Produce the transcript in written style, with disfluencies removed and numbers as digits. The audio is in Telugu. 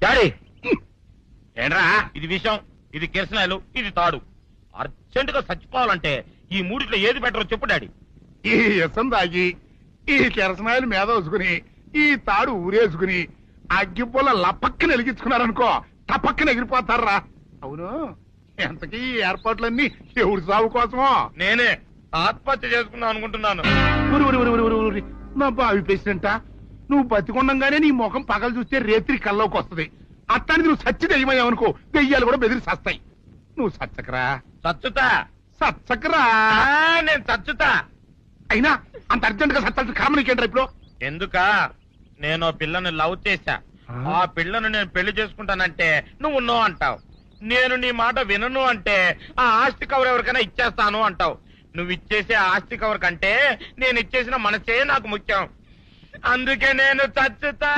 డాడీ ఏంట్రా ఇది విషం, ఇది కిరసనాయలు, ఇది తాడు. అర్జెంట్ గా చచ్చిపోవాలంటే ఈ మూడిట్లో ఏది బెటర్ చెప్పు డాడీ. ఈ ఇసం తాగి ఈ కిరసనాయలు మీద వేసుకుని ఈ తాడు ఊరేసుకుని అగ్గిపుల్ల లపక్కన వెలిగించుకున్నారనుకో టపక్కన ఎగిరిపోతారా. అవును, ఎంతకీ ఈ ఏర్పాట్లన్నీ ఎవరి సాగు కోసమో? నేనే ఆత్మహత్య చేసుకుందాం అనుకుంటున్నాను. నా బావి పేసినంట నువ్వు బతికొండంగానే నీ ముఖం పగలు చూస్తే రేత్రి కల్లోకి వస్తుంది. అట్టానికి నువ్వు సచ్చి దెయ్యమయ్యావనుకో దెయ్యాలు కూడా బెదిరి సస్తాయి. నువ్వు సచ్చకరా చచ్చుతా. సచ్చకరా. నేను చచ్చుతా. అయినా అంత అర్జెంట్ గా సత్తాల్సిన కర్మ నీకేంట్రా ఇప్పుడు? ఎందుక నేను పిల్లని లవ్ చేశా. ఆ పిల్లను నేను పెళ్లి చేసుకుంటానంటే నువ్వు నో అంటావు. నేను నీ మాట వినను అంటే ఆ ఆస్తి కవర్ ఎవరికైనా ఇచ్చేస్తాను అంటావు. నువ్వు ఇచ్చేసే ఆస్తి కవర్ కంటే నేను ఇచ్చేసిన మనసే నాకు ముఖ్యం. అందుకే నేను చచ్చుతా.